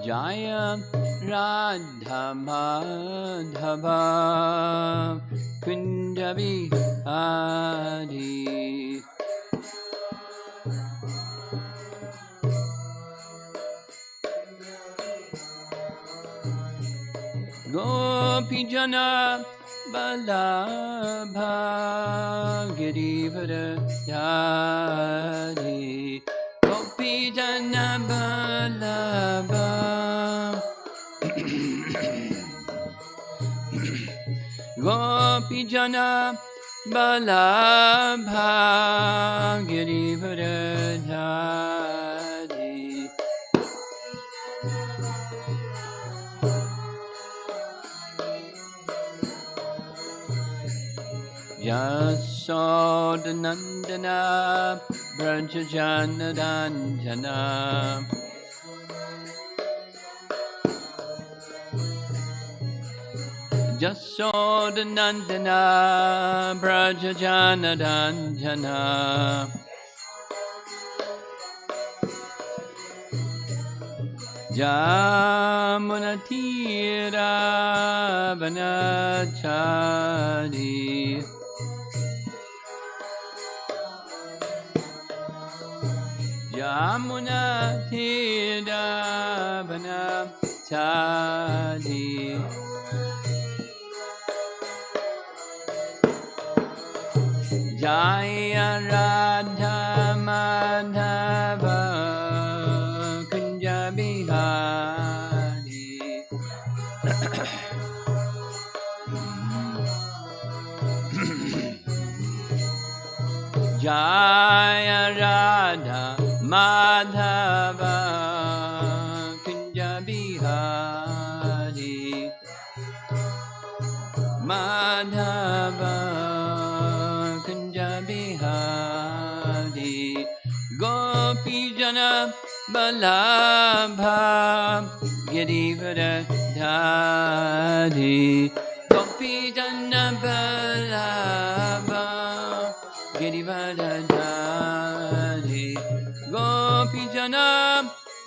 Jaya Radha Madhava Kunja Bihari. Gopijana Vallabha Girivara Dhari. Gopijana Vallabha Gopijana Vallabha Girivara Dhari. Yasodhanandana Brajajanadanjana Yasodhanandana Brajajanadanjana Jamunatira Vanachari Yamuna Tira Vanachari Jaya Radha Madhava Kunja Bihari. Jaya Radha Madhava Kunja Bihari. Madhava Kunja Bihari. Gopijana Vallabha Girivara Dhari. Gopijana Vallabha Girivara Dhari. Gopijana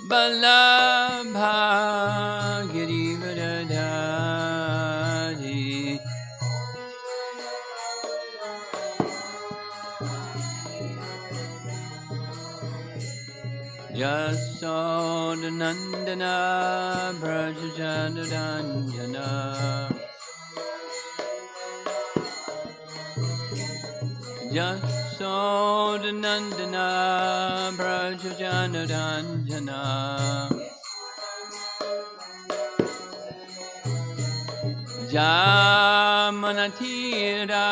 Vallabha Girivara Dhari. Yasodhanandana Brajajanadanjana Yasodhanandana Brajajanadanjana Jamanatira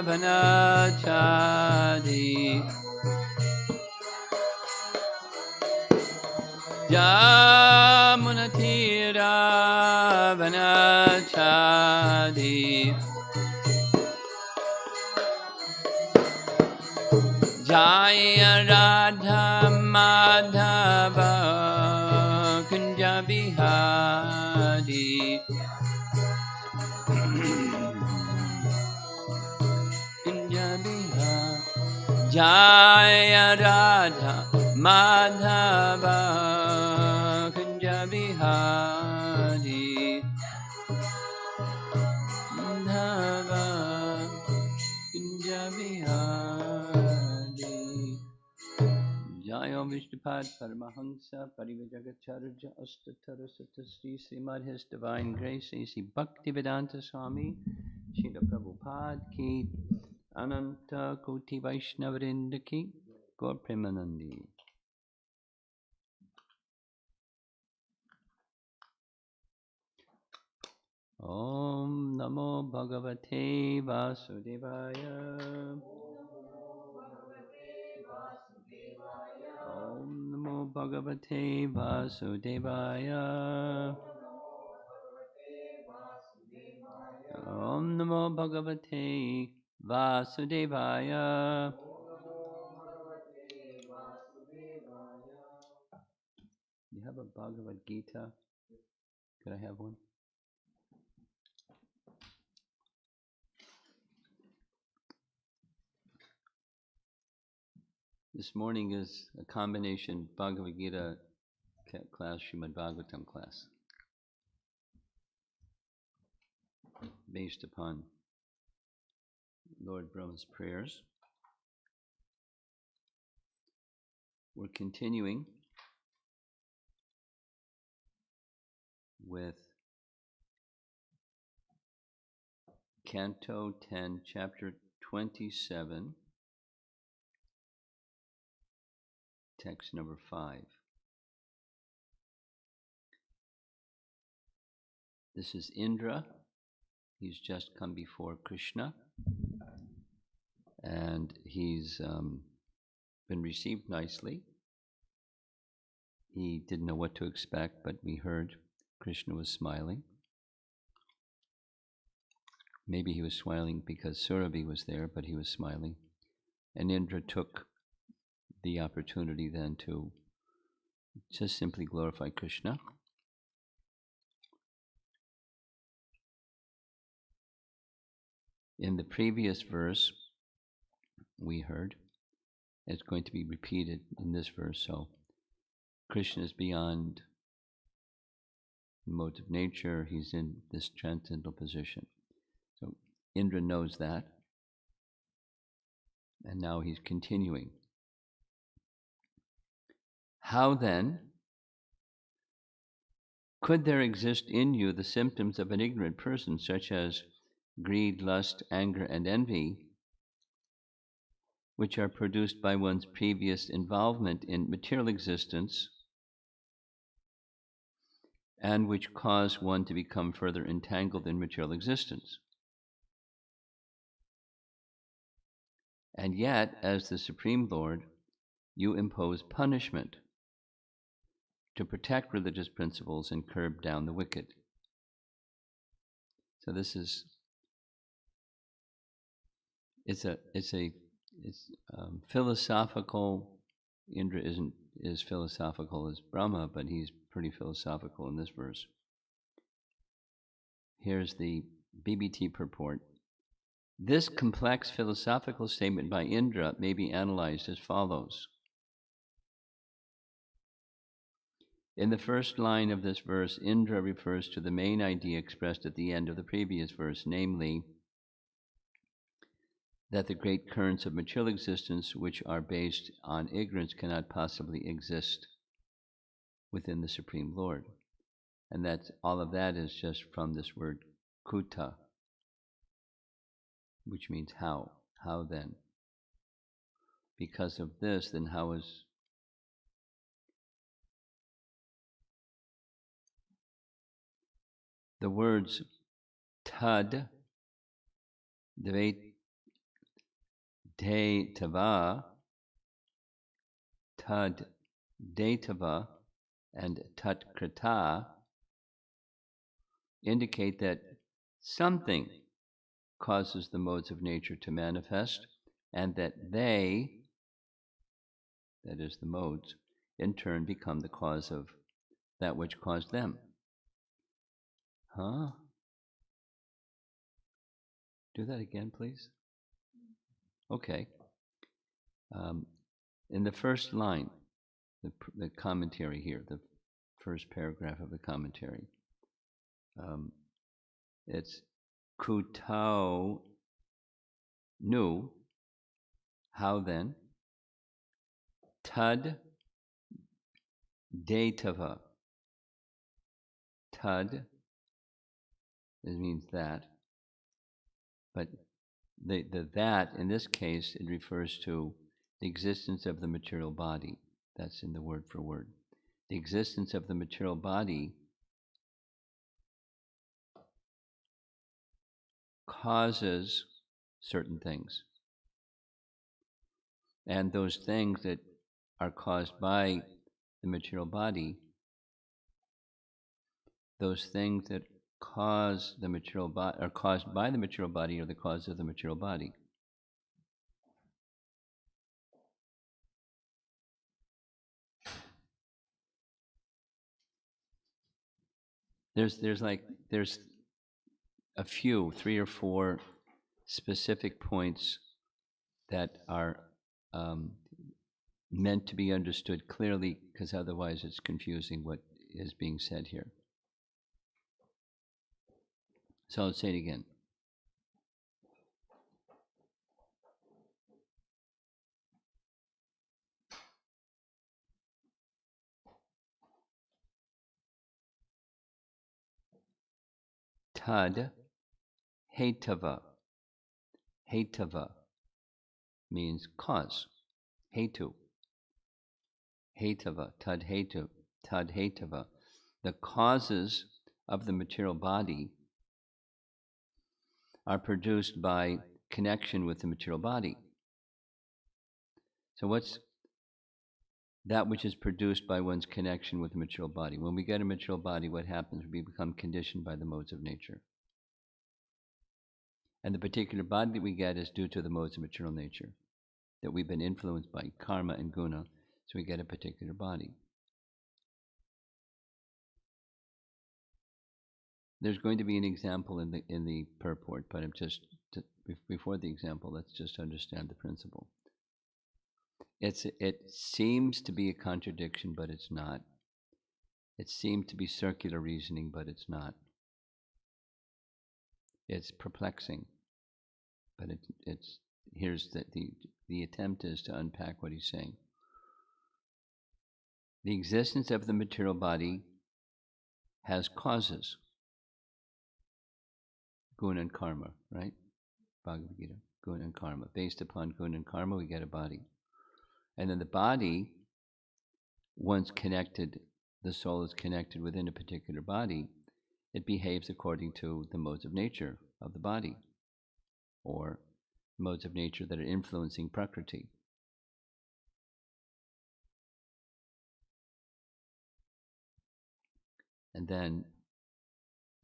Vanachari Jamunatira Vanachari Jaya Radha Madhava Kunja Bihari. Kunja Bihari Jaya Radha Madhava Kunja Bihari. Madhava Kunja Bihari. Jaya Vishnupad Paramahansa Parivajagacharya Astatara Satasri Srimad His Divine Grace A.C. Bhaktivedanta Swami Srila Prabhupada Ki Ananta Koti Vaishnavarinda Ki Gaur Premanandi. Om Namo Bhagavate Vasudevaya. Om Namo Bhagavate Vasudevaya. Om Namo Bhagavate Vasudevaya. You have a Bhagavad Gita? Could I have one? This morning is a combination Bhagavad Gita class, Srimad Bhagavatam class, based upon Lord Brahma's prayers. We're continuing with Canto 10, Chapter 27, text number 5. This is Indra. He's just come before Krishna, and he's been received nicely. He didn't know what to expect, but we heard Krishna was smiling. Maybe he was smiling because Surabhi was there, but he was smiling. And Indra took the opportunity then to just simply glorify Krishna. In the previous verse, we heard, it's going to be repeated in this verse, so Krishna is beyond modes of nature, he's in this transcendental position. So Indra knows that, and now he's continuing. How then could there exist in you the symptoms of an ignorant person, such as greed, lust, anger, and envy, which are produced by one's previous involvement in material existence and which cause one to become further entangled in material existence? And yet, as the Supreme Lord, you impose punishment to protect religious principles and curb down the wicked. So this is, it's philosophical. Indra isn't as philosophical as Brahma, but he's pretty philosophical in this verse. Here's the BBT purport. This complex philosophical statement by Indra may be analyzed as follows. In the first line of this verse, Indra refers to the main idea expressed at the end of the previous verse, namely, that the great currents of material existence which are based on ignorance cannot possibly exist within the Supreme Lord. And that's all of that is just from this word kuta, which means how. How then? Because of this, then how is the words tad, detava, tad detava, and tat krita indicate that something causes the modes of nature to manifest, and that they, that is the modes, in turn become the cause of that which caused them. Huh? Do that again, please. Okay. In the first line, the commentary here, the first paragraph of the commentary, it's kutau nu, how then, tad detava. Tad, it means that, but the that, in this case, it refers to the existence of the material body. That's in the word for word. The existence of the material body causes certain things. And those things that are caused by the material body, those things that cause the material body, are caused by the material body, are the cause of the material body. There's a few, 3 or 4 specific points that are meant to be understood clearly, because otherwise it's confusing what is being said here. So I'll say it again. Tad hetava. Hetava means cause. Hetu. Hetava. Tad hetu. Tad hetava. The causes of the material body are produced by connection with the material body. So what's that which is produced by one's connection with the material body? When we get a material body, what happens? We become conditioned by the modes of nature. And the particular body that we get is due to the modes of material nature, that we've been influenced by karma and guna, so we get a particular body. There's going to be an example in the purport, but before the example, let's just understand the principle. It seems to be a contradiction, but it's not. It seems to be circular reasoning, but it's not. It's perplexing, but here's the attempt is to unpack what he's saying. The existence of the material body has causes. Guna and karma, right? Bhagavad Gita, guna and karma. Based upon guna and karma, we get a body. And then the body, once connected, the soul is connected within a particular body, it behaves according to the modes of nature of the body, or modes of nature that are influencing Prakriti. And then,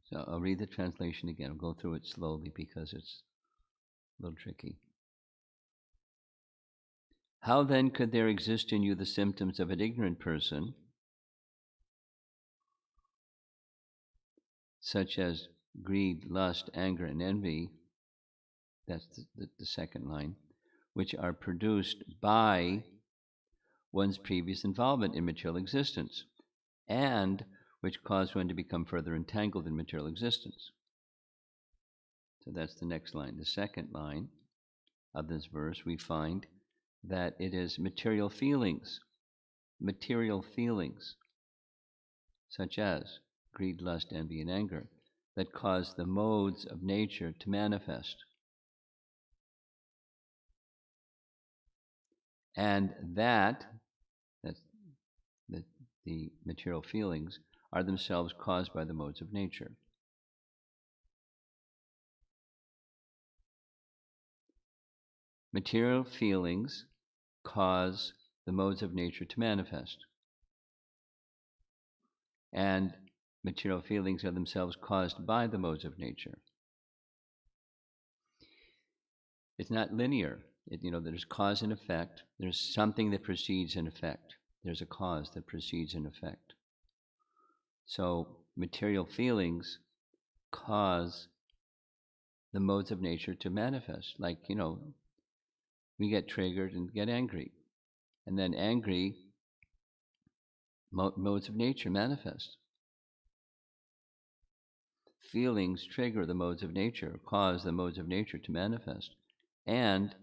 so I'll read the translation again. I'll go through it slowly because it's a little tricky. How then could there exist in you the symptoms of an ignorant person, such as greed, lust, anger, and envy? That's the second line, which are produced by one's previous involvement in material existence, and which cause one to become further entangled in material existence. So that's the next line. The second line of this verse, we find that it is material feelings, such as greed, lust, envy, and anger, that cause the modes of nature to manifest. And that's the material feelings are themselves caused by the modes of nature. Material feelings cause the modes of nature to manifest. And material feelings are themselves caused by the modes of nature. It's not linear. There's cause and effect. There's something that precedes an effect. There's a cause that precedes an effect. So material feelings cause the modes of nature to manifest. Like, we get triggered and get angry. And then angry modes of nature manifest. Feelings trigger the modes of nature, cause the modes of nature to manifest. And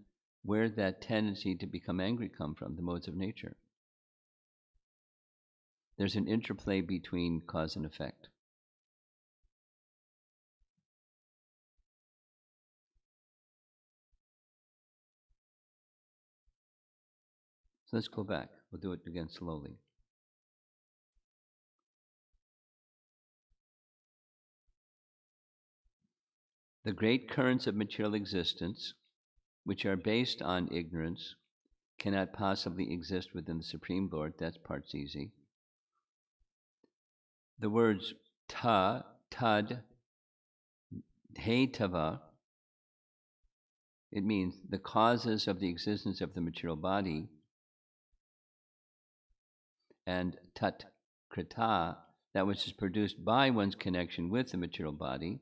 where did that tendency to become angry come from? The modes of nature. There's an interplay between cause and effect. So let's go back. We'll do it again slowly. The great currents of material existence, which are based on ignorance, cannot possibly exist within the Supreme Lord. That part's easy. The words tad, hetava, it means the causes of the existence of the material body, and tat krita, that which is produced by one's connection with the material body,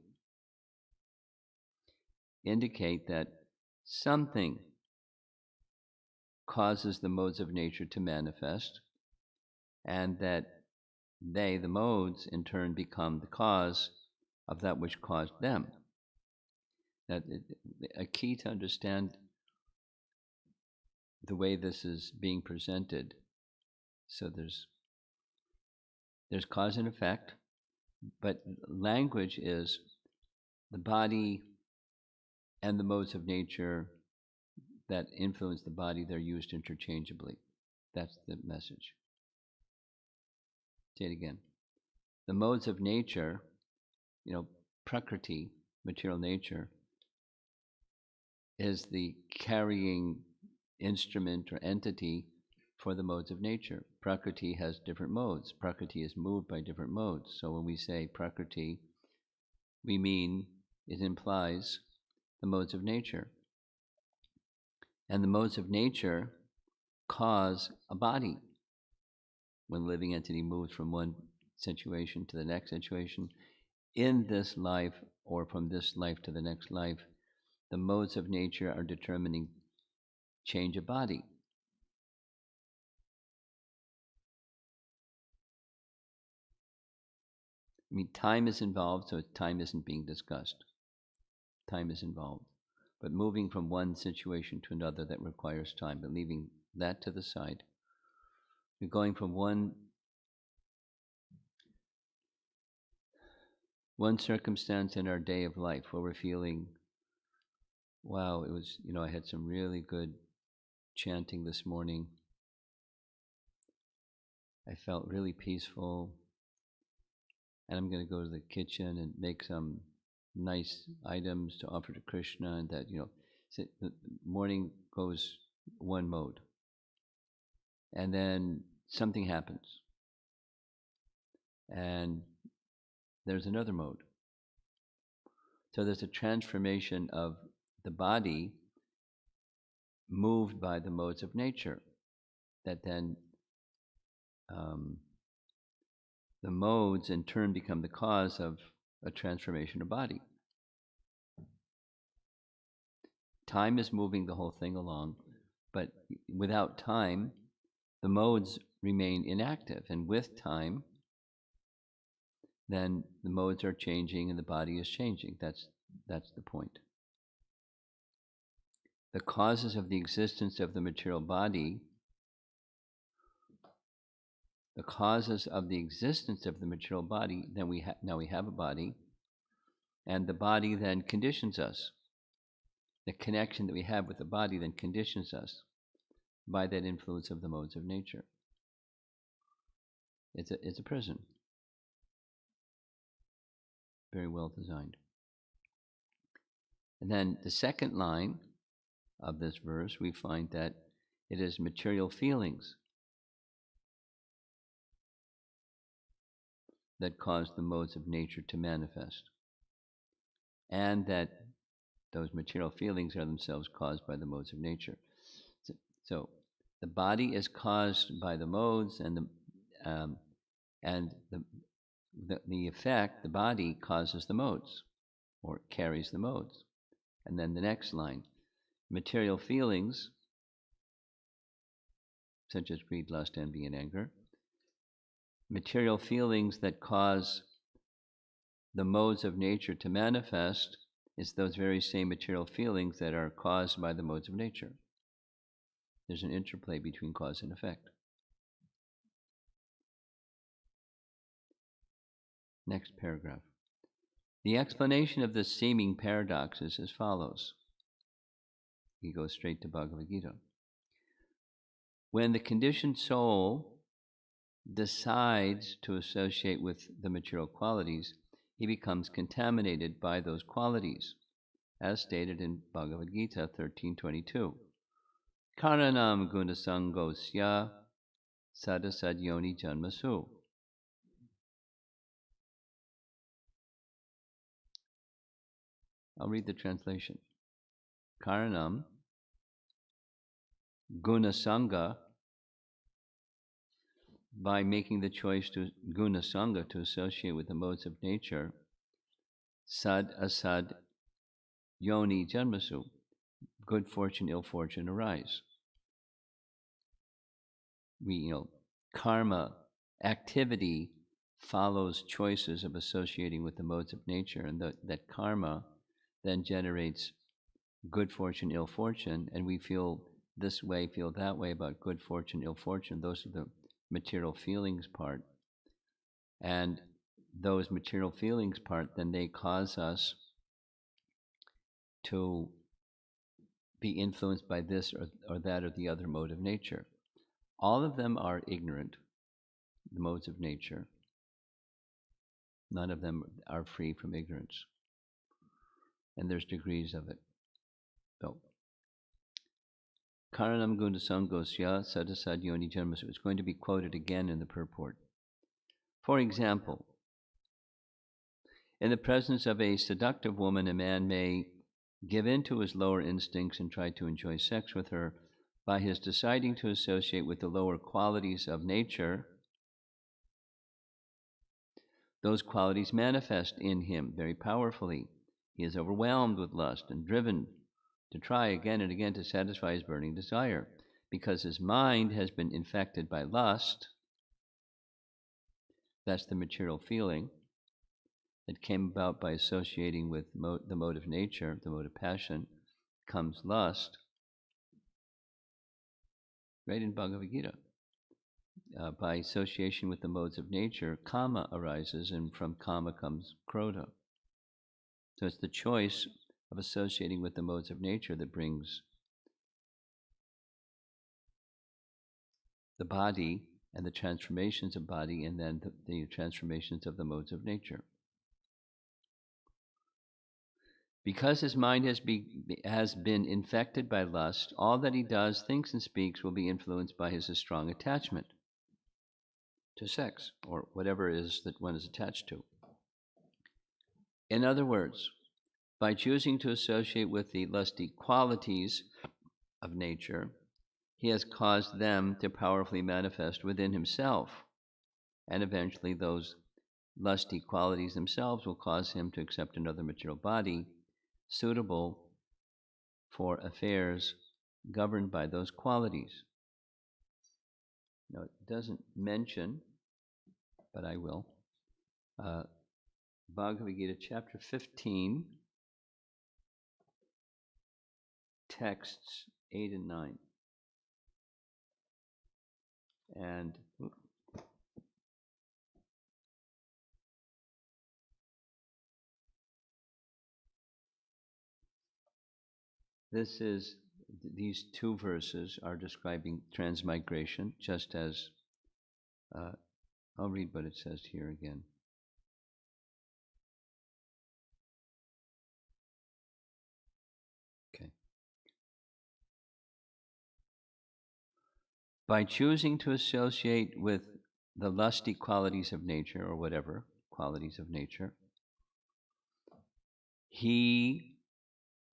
indicate that something causes the modes of nature to manifest, and that they, the modes, in turn become the cause of that which caused them. That a key to understand the way this is being presented. So there's cause and effect, but language is the body and the modes of nature that influence the body. They're used interchangeably. That's the message. Say it again. The modes of nature, prakriti, material nature, is the carrying instrument or entity for the modes of nature. Prakriti has different modes. Prakriti is moved by different modes. So when we say prakriti, we mean it implies the modes of nature. And the modes of nature cause a body. When a living entity moves from one situation to the next situation, in this life or from this life to the next life, the modes of nature are determining change of body. I mean, time is involved, so time isn't being discussed. Time is involved. But moving from one situation to another, that requires time. But leaving that to the side, you're going from one circumstance in our day of life where we're feeling, wow, it was, I had some really good chanting this morning. I felt really peaceful. And I'm going to go to the kitchen and make some nice items to offer to Krishna. And that, so the morning goes one mode. And then something happens. And there's another mode. So there's a transformation of the body moved by the modes of nature, that then the modes in turn become the cause of a transformation of body. Time is moving the whole thing along, but without time, the modes remain inactive. And with time, then the modes are changing and the body is changing. That's the point. The causes of the existence of the material body, then now we have a body, and the body then conditions us. The connection that we have with the body then conditions us by that influence of the modes of nature. It's a prison. Very well designed. And then the second line of this verse, we find that it is material feelings that cause the modes of nature to manifest, and that those material feelings are themselves caused by the modes of nature. So the body is caused by the modes, and the effect, the body causes the modes, or carries the modes. And then the next line, material feelings, such as greed, lust, envy, and anger, material feelings that cause the modes of nature to manifest is those very same material feelings that are caused by the modes of nature. There's an interplay between cause and effect. Next paragraph. The explanation of this seeming paradox is as follows. He goes straight to Bhagavad Gita. When the conditioned soul decides to associate with the material qualities, he becomes contaminated by those qualities, as stated in Bhagavad Gita 13:22. Karanam gunasangosya sadasadyoni janmasu. I'll read the translation. Karanam gunasanga, by making the choice to gunasanga, to associate with the modes of nature, sad asad yoni janmasu, good fortune, ill fortune arise. karma, activity follows choices of associating with the modes of nature, and that karma then generates good fortune, ill fortune, and we feel this way, feel that way about good fortune, ill fortune. Those are the material feelings part. And those material feelings part, then they cause us to be influenced by this or that or the other mode of nature. All of them are ignorant, the modes of nature. None of them are free from ignorance. And there's degrees of it. So, Karanam Gunda Sangosya Sadasad Yoni Janmasu. It's going to be quoted again in the purport. For example, in the presence of a seductive woman, a man may give in to his lower instincts and try to enjoy sex with her. By his deciding to associate with the lower qualities of nature, those qualities manifest in him very powerfully. He is overwhelmed with lust and driven to try again and again to satisfy his burning desire. Because his mind has been infected by lust, that's the material feeling that came about by associating with the mode of nature, the mode of passion, comes lust, right in Bhagavad Gita. By association with the modes of nature, kama arises, and from kama comes krodha. So it's the choice of associating with the modes of nature that brings the body and the transformations of body, and then the transformations of the modes of nature. Because his mind has been infected by lust, all that he does, thinks, and speaks will be influenced by his strong attachment to sex, or whatever it is that one is attached to. In other words, by choosing to associate with the lusty qualities of nature, he has caused them to powerfully manifest within himself, and eventually those lusty qualities themselves will cause him to accept another material body suitable for affairs governed by those qualities. Now, it doesn't mention, but I will, Bhagavad Gita chapter 15, texts 8 and 9. And these two verses are describing transmigration, just as, I'll read what it says here again. Okay. By choosing to associate with the lusty qualities of nature, or whatever qualities of nature, he,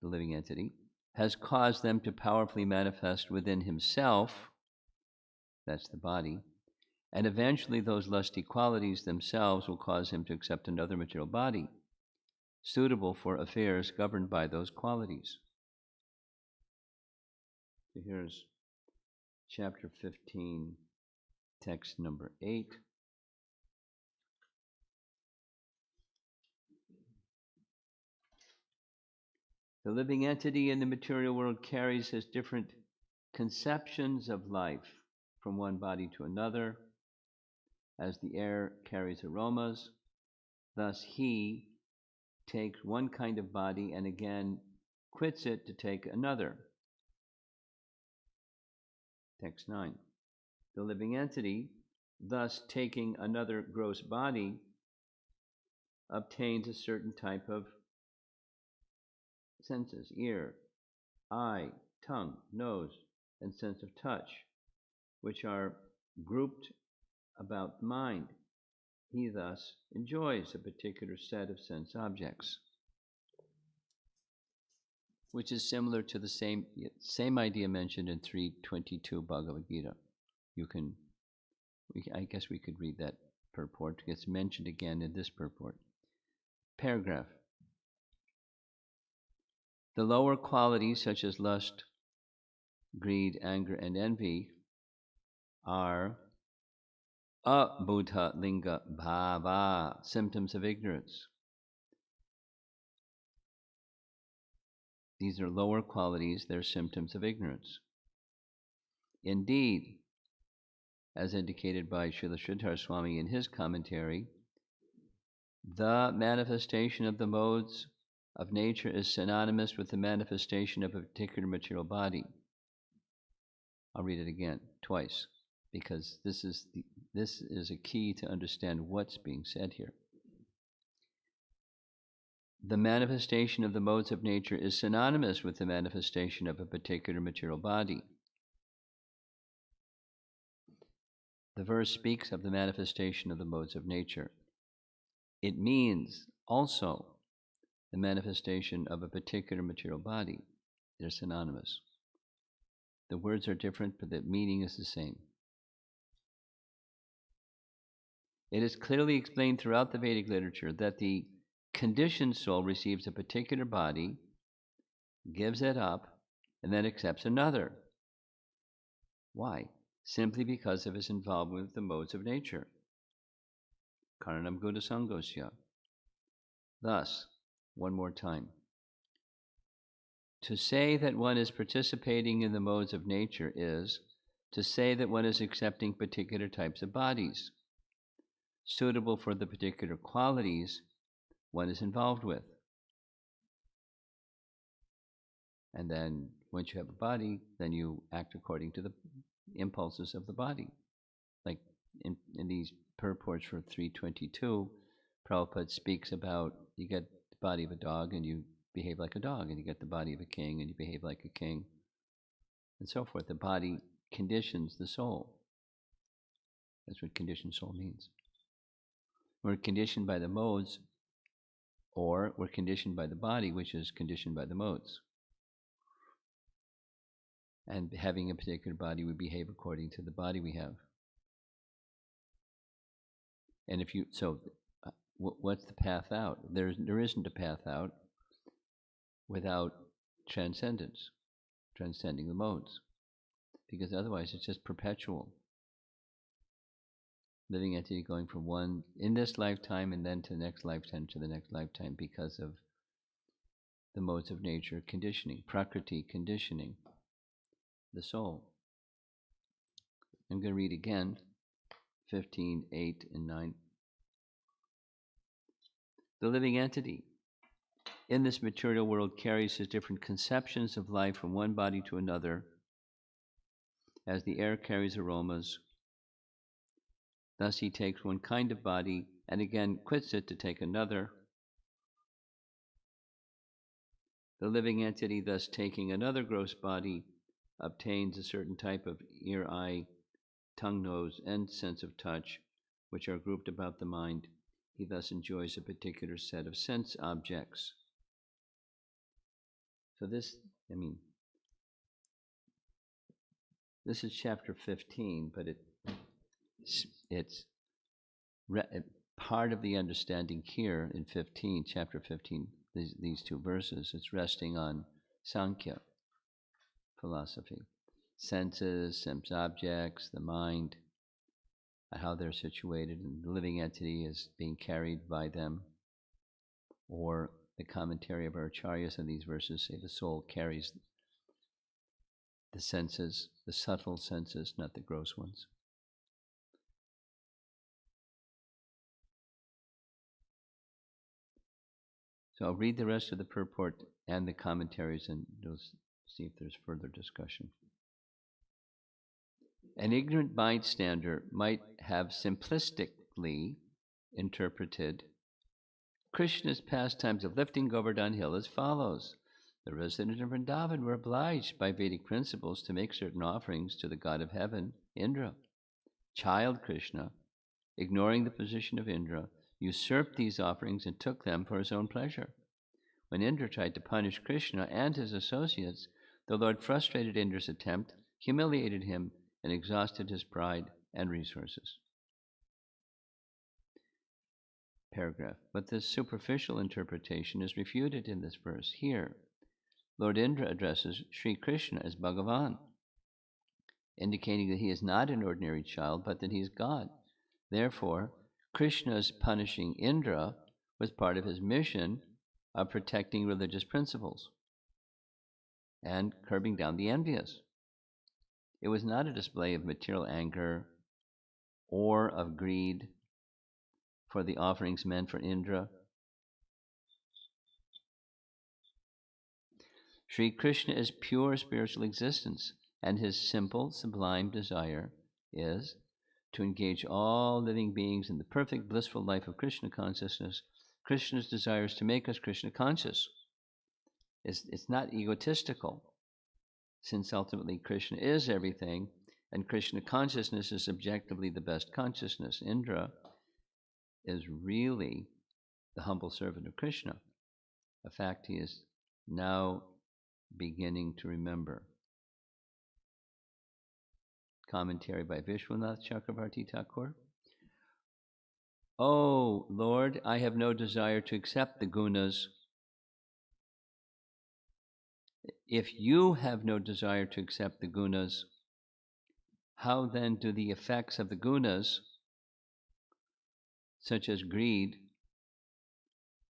the living entity, has caused them to powerfully manifest within himself, that's the body, and eventually those lusty qualities themselves will cause him to accept another material body, suitable for affairs governed by those qualities. So here's chapter 15, text number 8. The living entity in the material world carries his different conceptions of life from one body to another, as the air carries aromas. Thus he takes one kind of body and again quits it to take another. Text 9. The living entity, thus taking another gross body, obtains a certain type of senses: ear, eye, tongue, nose, and sense of touch, which are grouped about the mind. He thus enjoys a particular set of sense objects, which is similar to the same idea mentioned in 322 Bhagavad Gita. I guess we could read that purport. It gets mentioned again in this purport. Paragraph. The lower qualities such as lust, greed, anger, and envy are abhuta linga bhava, symptoms of ignorance. These are lower qualities, they're symptoms of ignorance. Indeed, as indicated by Srila Sridhar Swami in his commentary, the manifestation of the modes of nature is synonymous with the manifestation of a particular material body. I'll read it again, twice, because this is a key to understand what's being said here. The manifestation of the modes of nature is synonymous with the manifestation of a particular material body. The verse speaks of the manifestation of the modes of nature. It means also the manifestation of a particular material body. They're synonymous. The words are different, but the meaning is the same. It is clearly explained throughout the Vedic literature that the conditioned soul receives a particular body, gives it up, and then accepts another. Why? Simply because of his involvement with the modes of nature. Karanam Guda Sangosya. Thus, one more time, to say that one is participating in the modes of nature is to say that one is accepting particular types of bodies, suitable for the particular qualities one is involved with. And then, once you have a body, then you act according to the impulses of the body. Like in these purports for 322, Prabhupada speaks about you get the body of a dog and you behave like a dog, and you get the body of a king and you behave like a king, and so forth. The body conditions the soul. That's what conditioned soul means. We're conditioned by the modes, or we're conditioned by the body, which is conditioned by the modes. And having a particular body, we behave according to the body we have. And if you, what's the path out? There isn't a path out without transcendence, transcending the modes, because otherwise it's just perpetual. Living entity going from one in this lifetime and then to the next lifetime to the next lifetime because of the modes of nature conditioning, prakriti conditioning the soul. I'm going to read again 15, 8, and 9. The living entity in this material world carries his different conceptions of life from one body to another, as the air carries aromas. Thus he takes one kind of body and again quits it to take another. The living entity, thus taking another gross body, obtains a certain type of ear, eye, tongue, nose, and sense of touch, which are grouped about the mind. He thus enjoys a particular set of sense objects. So this is chapter 15, but it's part of the understanding here in 15, chapter 15, these two verses. It's resting on Sankhya philosophy. Senses, sense objects, the mind, how they're situated, and the living entity is being carried by them. Or the commentary of our acharyas on these verses say the soul carries the senses, the subtle senses, not the gross ones. So I'll read the rest of the purport and the commentaries, and you'll see if there's further discussion. An ignorant bystander might have simplistically interpreted Krishna's pastimes of lifting Govardhan hill as follows. The residents of Vrindavan were obliged by Vedic principles to make certain offerings to the god of heaven, Indra. Child Krishna, ignoring the position of Indra, usurped these offerings and took them for his own pleasure. When Indra tried to punish Krishna and his associates, the Lord frustrated Indra's attempt, humiliated him, and exhausted his pride and resources. Paragraph. But this superficial interpretation is refuted in this verse. Here, Lord Indra addresses Sri Krishna as Bhagavan. indicating that he is not an ordinary child, but that he is God. Therefore, Krishna's punishing Indra was part of his mission of protecting religious principles and curbing down the envious. It was not a display of material anger or of greed for the offerings meant for Indra. Sri Krishna is pure spiritual existence, and his simple, sublime desire is to engage all living beings in the perfect, blissful life of Krishna consciousness. Krishna's desire is to make us Krishna conscious. It's not egotistical, since ultimately Krishna is everything, and Krishna consciousness is objectively the best consciousness. Indra is really the humble servant of Krishna, a fact he is now beginning to remember. Commentary by Vishwanath Chakravarti Thakur. Oh Lord, I have no desire to accept the gunas. If you have no desire to accept the gunas, how then do the effects of the gunas, such as greed,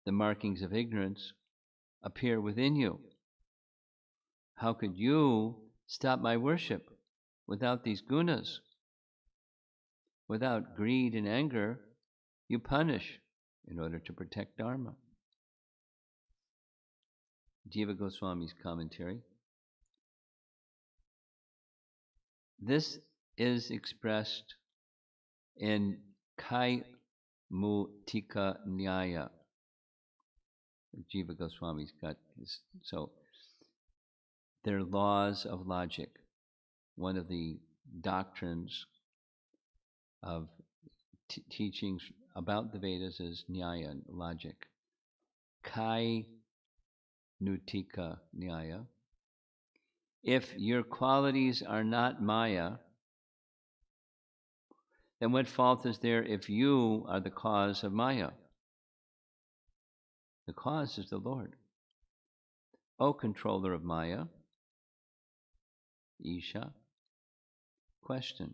the markings of ignorance, appear within you? How could you stop my worship without these gunas? Without greed and anger, you punish in order to protect Dharma. Jiva Goswami's commentary. This is expressed in Kaimutika Nyaya. Jiva Goswami's got this. So they're laws of logic. One of the doctrines of teachings about the Vedas is Nyaya, logic. Kainutika Nyaya. If your qualities are not Maya, then what fault is there if you are the cause of Maya? The cause is the Lord. O controller of Maya, Isha. Question.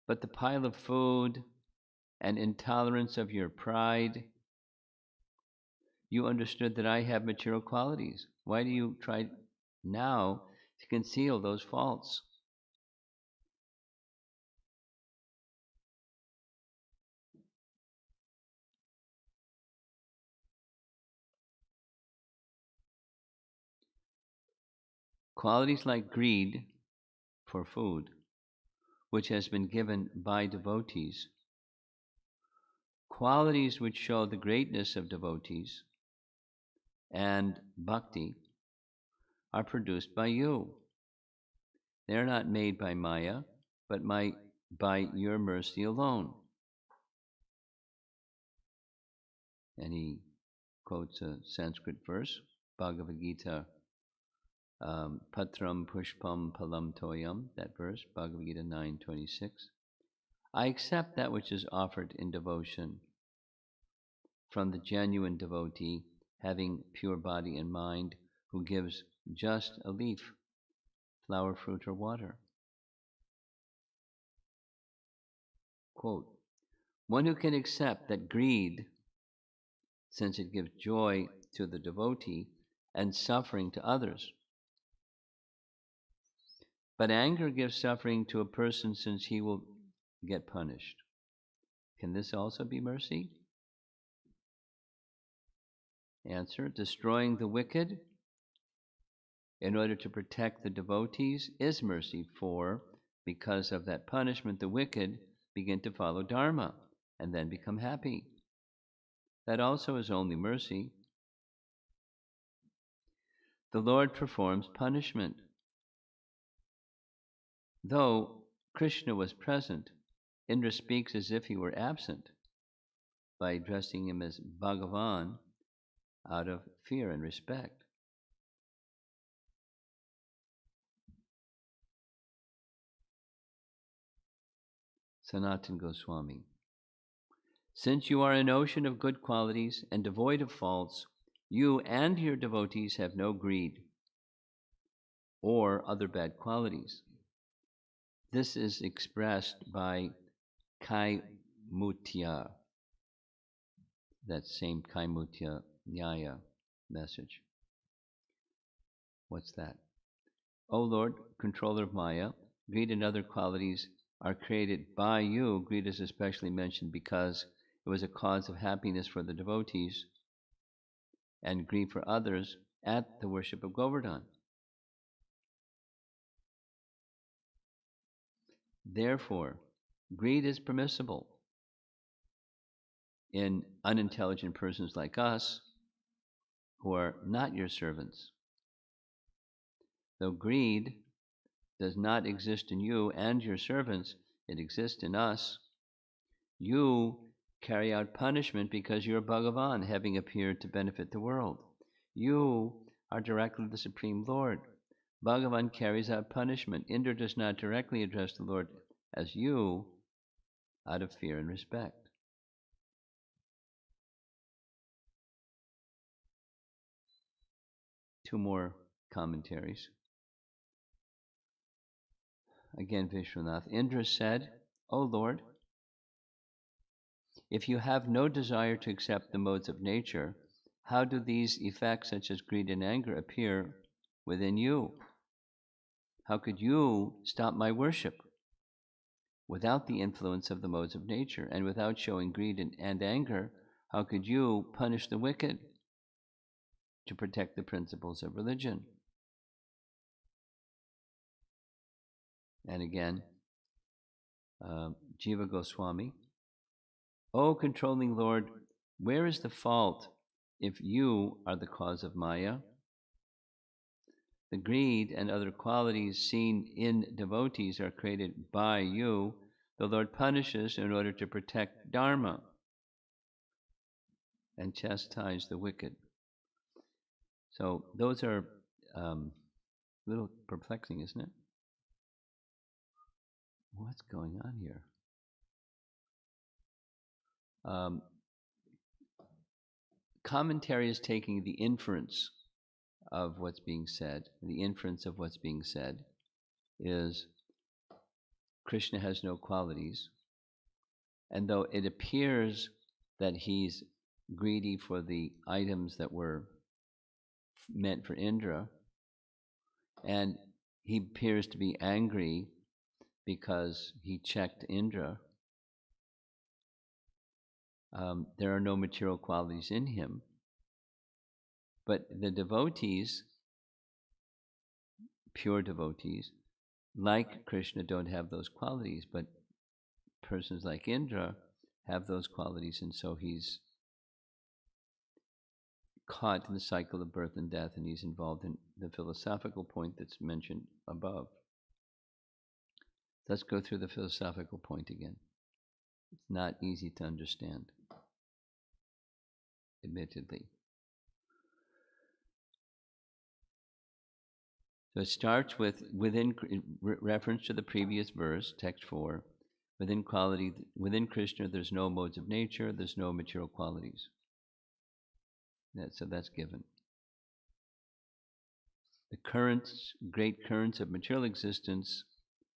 But the pile of food and intolerance of your pride, you understood that I have material qualities. Why do you try now to conceal those faults? Qualities like greed for food, which has been given by devotees, qualities which show the greatness of devotees, and bhakti are produced by you. They are not made by Maya, but by your mercy alone. And he quotes a Sanskrit verse, Bhagavad Gita, Patram Pushpam Palam Toyam, that verse, Bhagavad Gita 9:26. I accept that which is offered in devotion from the genuine devotee, having pure body and mind, who gives just a leaf, flower, fruit, or water. Quote, one who can accept that greed, since it gives joy to the devotee and suffering to others, but anger gives suffering to a person since he will get punished. Can this also be mercy? Answer, destroying the wicked in order to protect the devotees is mercy, for because of that punishment the wicked begin to follow Dharma and then become happy. That also is only mercy. The Lord performs punishment. Though Krishna was present, Indra speaks as if he were absent by addressing him as Bhagavan out of fear and respect. Sanatana Goswami. Since you are an ocean of good qualities and devoid of faults, you and your devotees have no greed or other bad qualities. This is expressed by Kaimutya, that same Kaimutya Nyaya message. What's that? O Lord, controller of Maya, greed and other qualities are created by you. Greed is especially mentioned because it was a cause of happiness for the devotees and grief for others at the worship of Govardhan. Therefore, greed is permissible in unintelligent persons like us who are not your servants. Though greed does not exist in you and your servants, it exists in us. You carry out punishment because you are Bhagavan, having appeared to benefit the world. You are directly the Supreme Lord. Bhagavan carries out punishment. Indra does not directly address the Lord as you out of fear and respect. Two more commentaries. Again, Vishwanath. Indra said, O Lord, if you have no desire to accept the modes of nature, how do these effects, such as greed and anger, appear within you? How could you stop my worship without the influence of the modes of nature? And without showing greed and anger, how could you punish the wicked to protect the principles of religion? And again, Jiva Goswami, O controlling Lord, where is the fault if you are the cause of Maya? The greed and other qualities seen in devotees are created by you. The Lord punishes in order to protect Dharma and chastise the wicked. So those are a little perplexing, isn't it? What's going on here? Commentary is taking the inference of what's being said. The inference of what's being said is Krishna has no qualities, and though it appears that he's greedy for the items that were meant for Indra, and he appears to be angry because he checked Indra, there are no material qualities in him. But the devotees, pure devotees, like Krishna, don't have those qualities, but persons like Indra have those qualities, and so he's caught in the cycle of birth and death, and he's involved in the philosophical point that's mentioned above. Let's go through the philosophical point again. It's not easy to understand, admittedly. So it starts with, reference to the previous verse, text 4, within Krishna there's no modes of nature, there's no material qualities. So that's given. The great currents of material existence,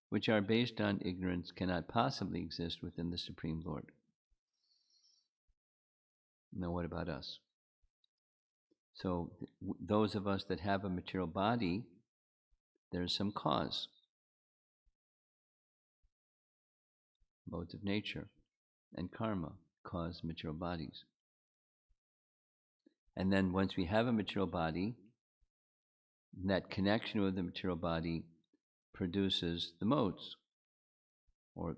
which are based on ignorance, cannot possibly exist within the Supreme Lord. Now what about us? So those of us that have a material body, there's some cause. Modes of nature and karma cause material bodies. And then once we have a material body, that connection with the material body produces the modes, or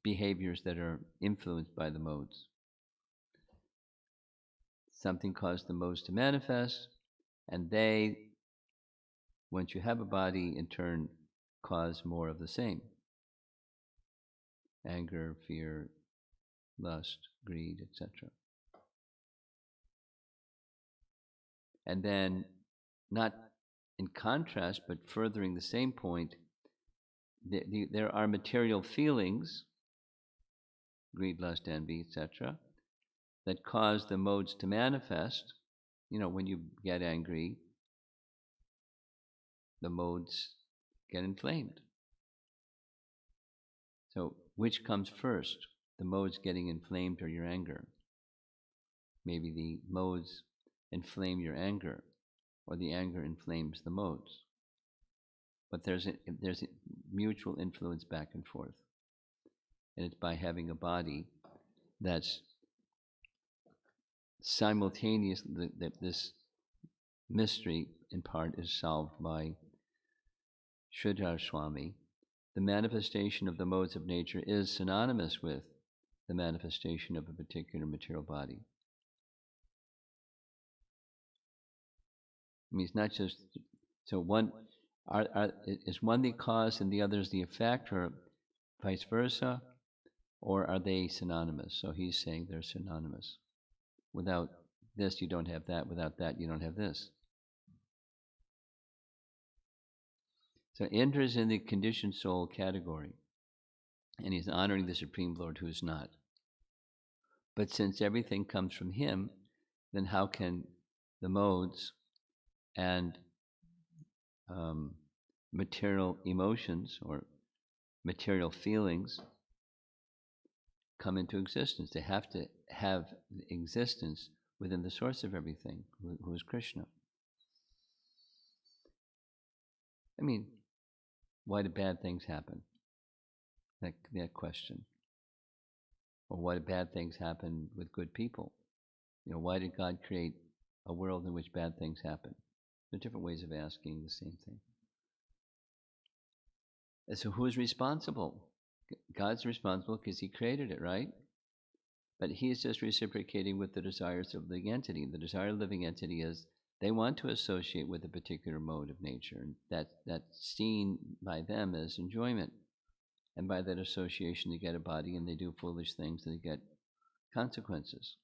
behaviors that are influenced by the modes. Something caused the modes to manifest, and they, once you have a body, in turn cause more of the same. Anger, fear, lust, greed, etc. And then, not in contrast, but furthering the same point, there are material feelings, greed, lust, envy, etc., that cause the modes to manifest. You know, when you get angry, the modes get inflamed. So which comes first? The modes getting inflamed or your anger? Maybe the modes inflame your anger, or the anger inflames the modes. But there's a mutual influence back and forth. And it's by having a body that's simultaneous, that this mystery in part is solved by Swami. The manifestation of the modes of nature is synonymous with the manifestation of a particular material body. I mean, it's not just so one is one the cause and the other is the effect, or vice versa, or are they synonymous? So he's saying they're synonymous. Without this, you don't have that. Without that, you don't have this. So Indra is in the conditioned soul category, and he's honoring the Supreme Lord who is not. But since everything comes from him, then how can the modes and material emotions or material feelings come into existence? They have to have existence within the source of everything, who is Krishna. I mean, why do bad things happen? That question. Or why do bad things happen with good people? Why did God create a world in which bad things happen? There are different ways of asking the same thing. And so who's responsible? God's responsible because he created it, right? But he is just reciprocating with the desires of the entity. The desire of the living entity is they want to associate with a particular mode of nature, and that's seen by them as enjoyment. And by that association, they get a body, and they do foolish things, and they get consequences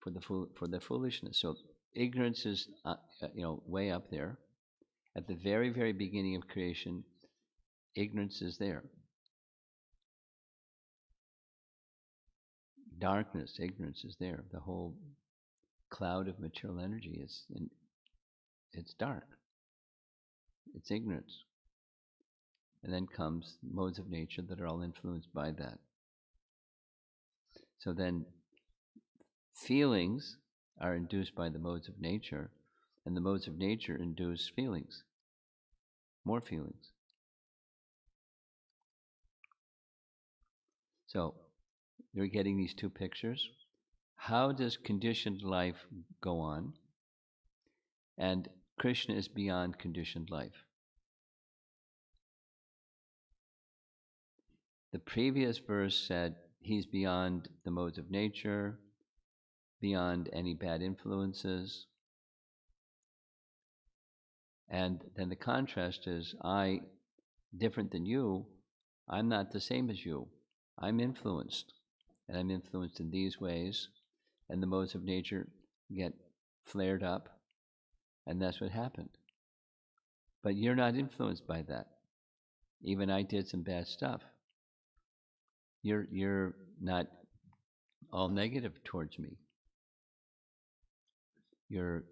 for the foolishness. So ignorance is, way up there. At the very, very beginning of creation, ignorance is there. Darkness, ignorance is there. The whole cloud of material energy it's dark. It's ignorance. And then comes modes of nature that are all influenced by that. So then feelings are induced by the modes of nature, and the modes of nature induce feelings, more feelings. So you're getting these two pictures. How does conditioned life go on? And Krishna is beyond conditioned life. The previous verse said he's beyond the modes of nature, beyond any bad influences. And then the contrast is, I, different than you, I'm not the same as you. I'm influenced. And I'm influenced in these ways. And the modes of nature get flared up. And that's what happened. But you're not influenced by that. Even I did some bad stuff. You're not all negative towards me. You're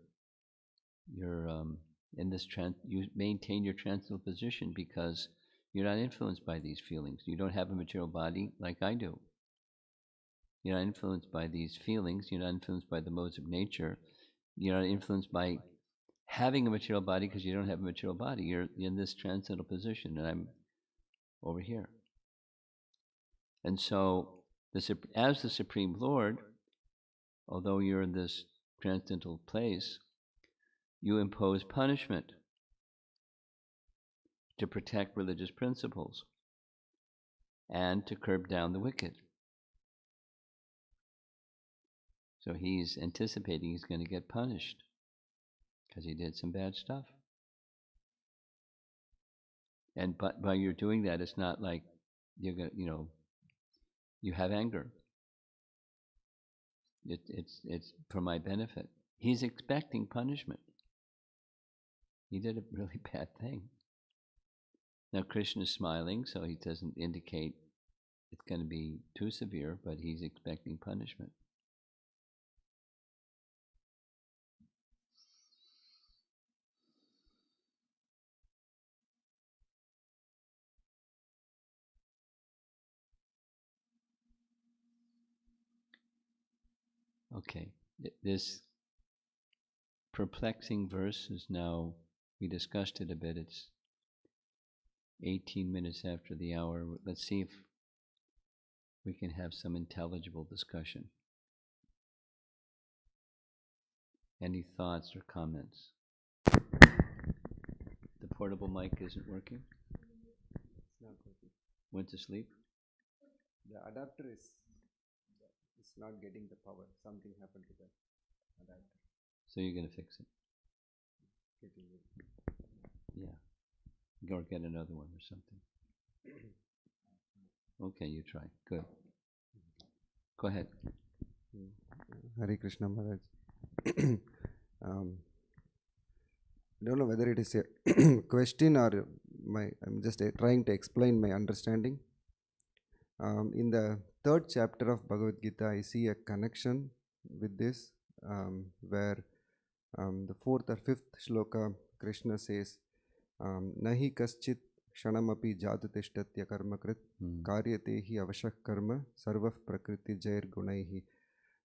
in this you maintain your transcendental position because you're not influenced by these feelings. You don't have a material body like I do. You're not influenced by these feelings. You're not influenced by the modes of nature. You're not influenced by having a material body because you don't have a material body. You're in this transcendental position, and I'm over here. And so, as the Supreme Lord, although you're in this transcendental place, you impose punishment to protect religious principles and to curb down the wicked. So he's anticipating he's going to get punished because he did some bad stuff. And but while you're doing that, it's not like you're going to, you have anger. It's for my benefit. He's expecting punishment. He did a really bad thing. Now Krishna is smiling, so he doesn't indicate it's going to be too severe, but he's expecting punishment. Okay. This perplexing verse is now, we discussed it a bit. It's 18 minutes after the hour. Let's see if we can have some intelligible discussion. Any thoughts or comments? The portable mic isn't working? It's not working. Went to sleep? The adapter is not getting the power. Something happened to the adapter. So you're going to fix it? Getting it. Yeah. Or get another one or something. Okay, you try. Good. Go ahead. Hare Krishna Maharaj. I don't know whether it is a question or I'm just trying to explain my understanding. In the third chapter of Bhagavad Gita, I see a connection with this, where the fourth or fifth shloka, Krishna says, Nahi kaschit kshanamapi jatutishtatya karmakrit karyate hi avashak karma sarvah prakriti jair gunaihi.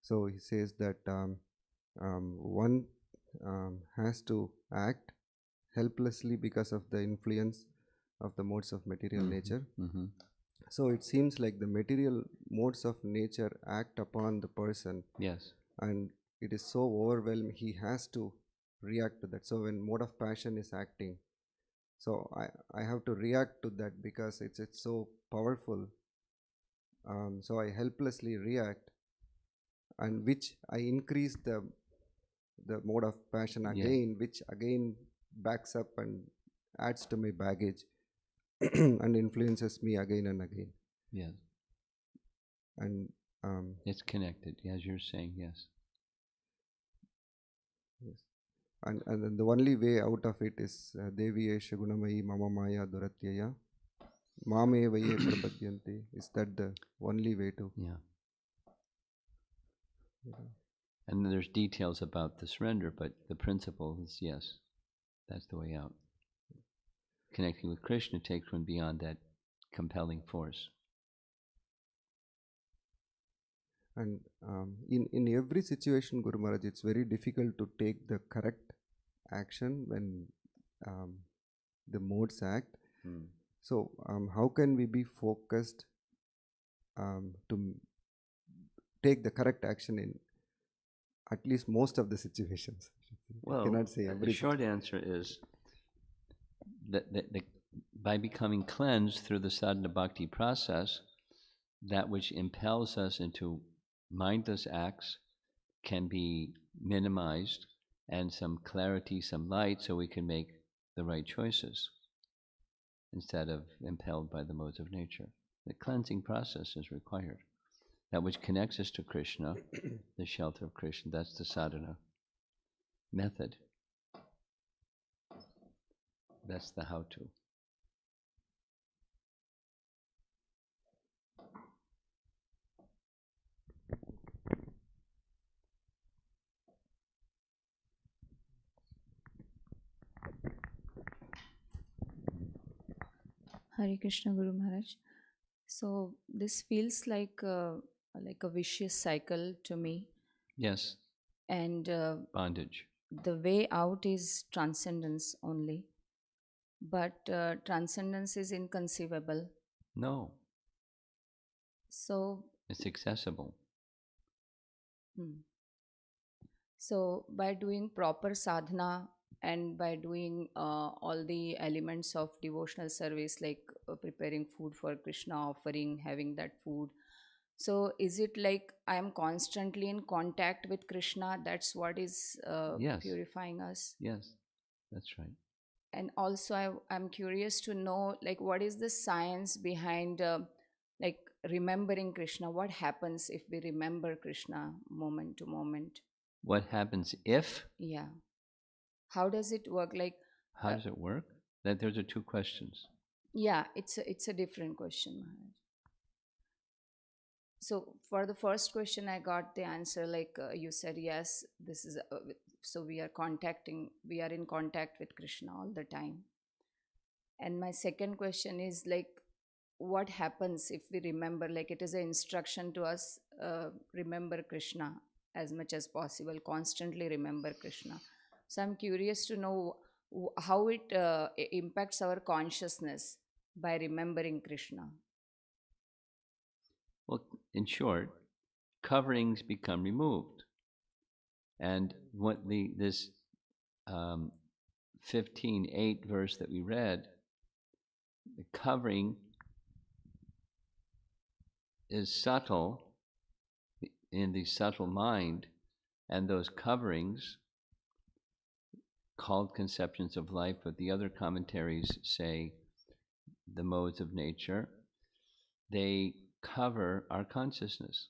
So he says that one has to act helplessly because of the influence of the modes of material nature. So it seems like the material modes of nature act upon the person. Yes. And it is so overwhelming, he has to react to that. So when mode of passion is acting, so I have to react to that because it's so powerful. So I helplessly react, and which I increase the mode of passion again, which again backs up and adds to my baggage and influences me again and again. Yes. And it's connected, as you're saying, yes. Yes. And then the only way out of it is Devi Esha Gunamayi Mama Maya Duratyaya Mame Vaye Prabhadyante. Is that the only way to? Yeah. And there's details about the surrender, but the principle is yes, that's the way out. Connecting with Krishna takes one beyond that compelling force. And in every situation, Guru Maharaj, it's very difficult to take the correct action when the modes act. So how can we be focused to take the correct action in at least most of the situations? Well, I cannot say the short answer is that by becoming cleansed through the sadhana bhakti process, that which impels us into mindless acts can be minimized, and some clarity, some light, so we can make the right choices instead of impelled by the modes of nature. The cleansing process is required. That which connects us to Krishna, the shelter of Krishna, that's the sadhana method. That's the how-to. Hare Krishna Guru Maharaj. So this feels like a vicious cycle to me. Yes. And bondage. The way out is transcendence only. But transcendence is inconceivable. No. So it's accessible. So by doing proper sadhana and by doing all the elements of devotional service, like preparing food for Krishna, offering, having that food, so is it like I am constantly in contact with Krishna? That's what is Yes. purifying us? Yes, that's right. And also I'm curious to know, like, what is the science behind like remembering Krishna? What happens if we remember Krishna moment to moment? What happens if? Yeah. How does it work? Like, how does it work? That those are two questions. Yeah, it's a different question, Maharaj. So for the first question, I got the answer. Like you said, yes, this is so we are in contact with Krishna all the time. And my second question is like, what happens if we remember? Like it is an instruction to us, remember Krishna. as much as possible, constantly remember Krishna. So I'm curious to know how it impacts our consciousness by remembering Krishna. Well, in short, coverings become removed. And what this 15:8 verse that we read, the covering is subtle in the subtle mind, and those coverings, called conceptions of life, but the other commentaries say the modes of nature, they cover our consciousness.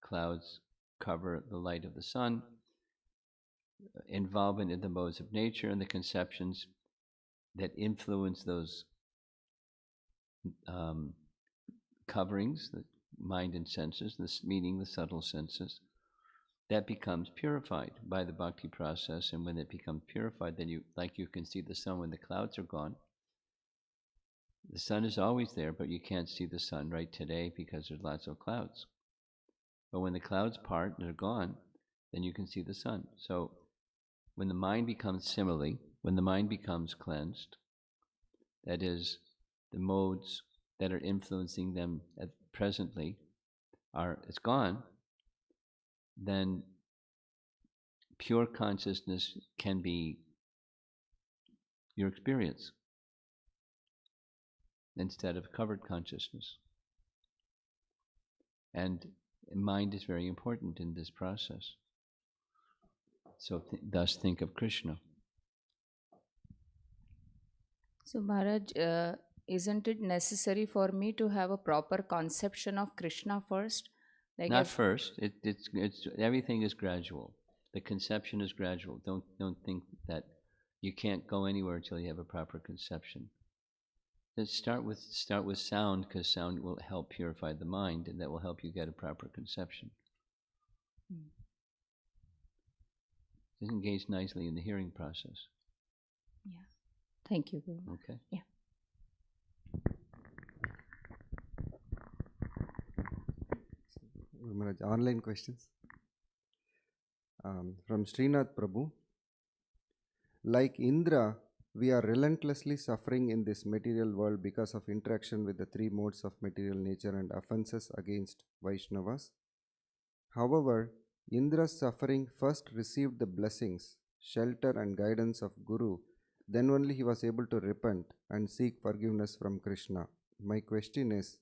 Clouds cover the light of the sun, involvement in the modes of nature and the conceptions that influence those coverings, the mind and senses, this meaning the subtle senses, that becomes purified by the bhakti process. And when it becomes purified, then you can see the sun when the clouds are gone. The sun is always there, but you can't see the sun right today because there's lots of clouds. But when the clouds part and they're gone, then you can see the sun. So when the mind becomes similarly, when the mind becomes cleansed, that is, the modes that are influencing them presently it's gone, then pure consciousness can be your experience instead of covered consciousness. And mind is very important in this process. So thus think of Krishna. So, Maharaj, isn't it necessary for me to have a proper conception of Krishna first? Like Not first. It's everything is gradual. The conception is gradual. Don't think that you can't go anywhere until you have a proper conception. Let's start with sound, because sound will help purify the mind, and that will help you get a proper conception. Just engage nicely in the hearing process. Yeah. Thank you, Guru. Okay. Yeah. Maharaj, online questions from Srinath Prabhu. Like Indra, we are relentlessly suffering in this material world because of interaction with the three modes of material nature and offenses against Vaishnavas. However, Indra's suffering first received the blessings, shelter and guidance of Guru. Then only he was able to repent and seek forgiveness from Krishna. My question is,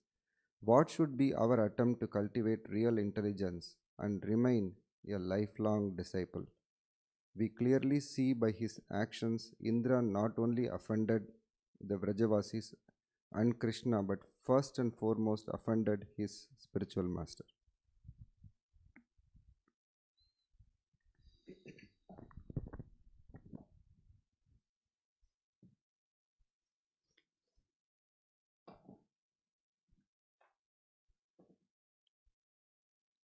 what should be our attempt to cultivate real intelligence and remain a lifelong disciple? We clearly see by his actions Indra not only offended the Vrajavasis and Krishna, but first and foremost offended his spiritual master.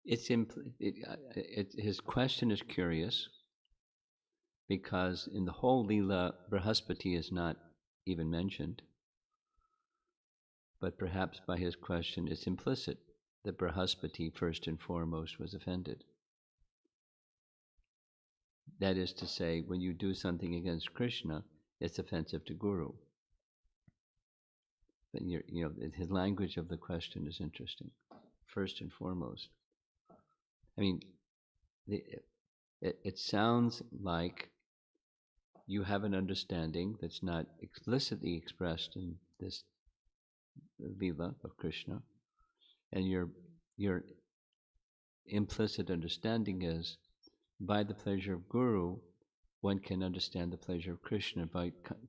His question is curious, because in the whole Leela, Brihaspati is not even mentioned. But perhaps by his question it's implicit that Brihaspati first and foremost was offended. That is to say, when you do something against Krishna, it's offensive to Guru. But his language of the question is interesting. First and foremost. I mean, it sounds like you have an understanding that's not explicitly expressed in this Leela of Krishna, and your implicit understanding is, by the pleasure of Guru, one can understand the pleasure of Krishna.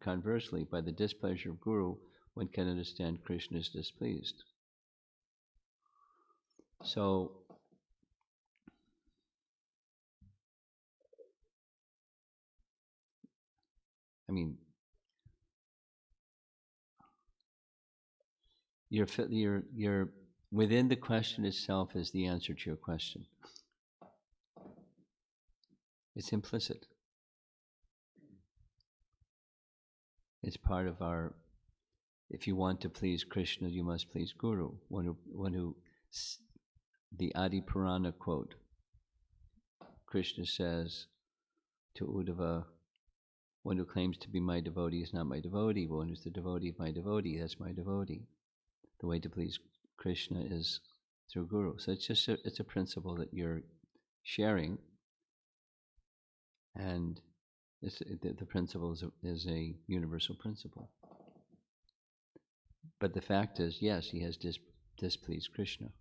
Conversely, by the displeasure of Guru, one can understand Krishna is displeased. So, I mean, you're within the question itself is the answer to your question. It's implicit. It's part of our. If you want to please Krishna, you must please Guru. One who the Adi Purana quote. Krishna says to Uddhava, one who claims to be my devotee is not my devotee. One who's the devotee of my devotee, that's my devotee. The way to please Krishna is through Guru. So it's just it's a principle that you're sharing, and the principle is a universal principle. But the fact is, yes, he has displeased Krishna.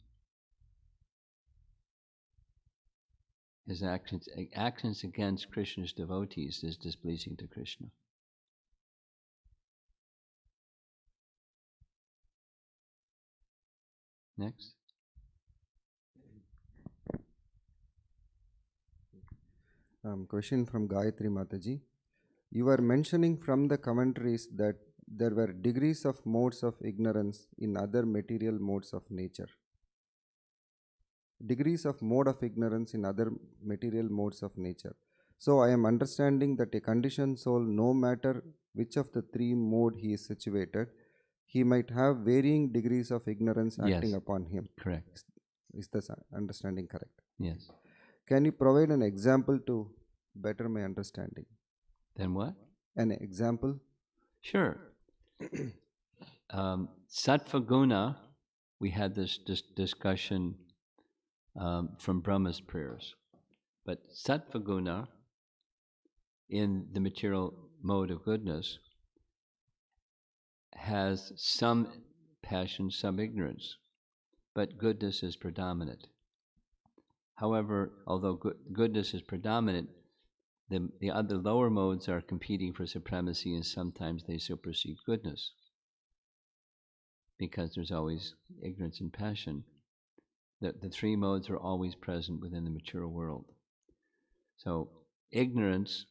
His actions against Krishna's devotees is displeasing to Krishna. Next. Question from Gayatri Mataji. You were mentioning from the commentaries that there were degrees of modes of ignorance in other material modes of nature. Degrees of mode of ignorance in other material modes of nature. So I am understanding that a conditioned soul, no matter which of the three mode he is situated, he might have varying degrees of ignorance acting upon him. Correct. Is this understanding correct? Yes. Can you provide an example to better my understanding? Then what? An example? Sure. Sattva guna, we had this discussion from Brahma's prayers. But sattva guna, in the material mode of goodness, has some passion, some ignorance, but goodness is predominant. However, although goodness is predominant, the other lower modes are competing for supremacy, and sometimes they supersede goodness because there's always ignorance and passion. The three modes are always present within the material world. So ignorance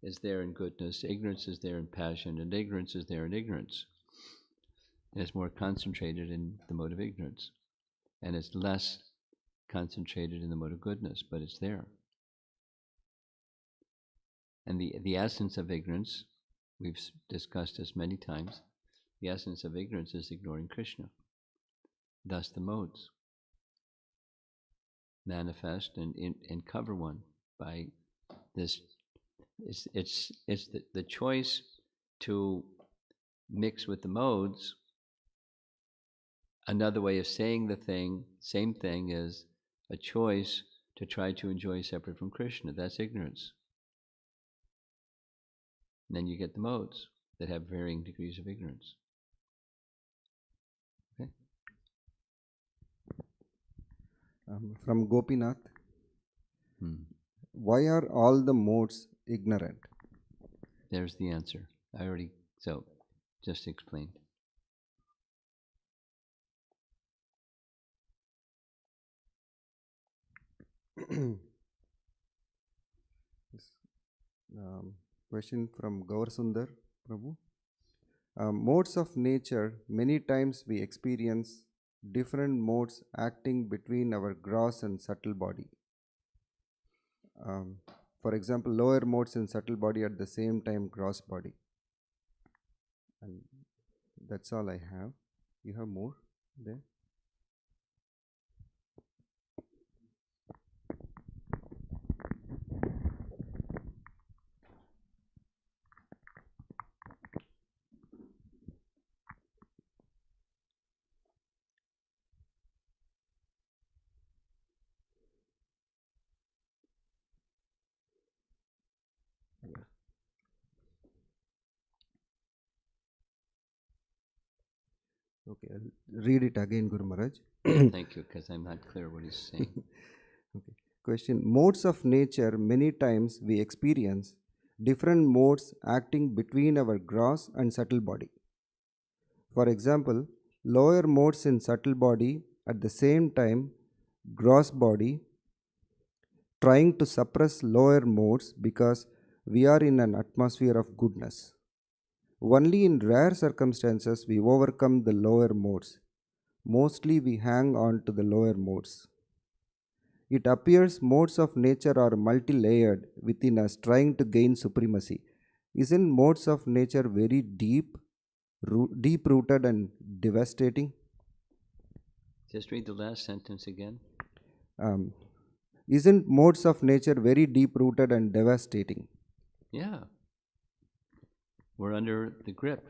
is there in goodness, ignorance is there in passion, and ignorance is there in ignorance. And it's more concentrated in the mode of ignorance, and it's less concentrated in the mode of goodness, but it's there. And the essence of ignorance, we've discussed this many times, the essence of ignorance is ignoring Krishna. Thus the modes manifest and cover one by this. It's the choice to mix with the modes. Another way of saying the same thing, is a choice to try to enjoy separate from Krishna. That's ignorance. And then you get the modes that have varying degrees of ignorance. Okay? From Gopinath. Why are all the modes ignorant? There's the answer. Just explained. Question from Gaur Sundar Prabhu. Modes of nature, many times we experience different modes acting between our gross and subtle body. For example, lower modes in subtle body at the same time gross body. And that's all I have. You have more there? Okay, I'll read it again, Guru Maharaj. Thank you, because I'm not clear what he's saying. Okay. Question. Modes of nature, many times we experience different modes acting between our gross and subtle body. For example, lower modes in subtle body at the same time gross body, trying to suppress lower modes because we are in an atmosphere of goodness. Only in rare circumstances we overcome the lower modes. Mostly we hang on to the lower modes. It appears modes of nature are multi-layered within us, trying to gain supremacy. Isn't modes of nature very deep-rooted and devastating? Just read the last sentence again. Isn't modes of nature very deep rooted and devastating? Yeah. We're under the grip.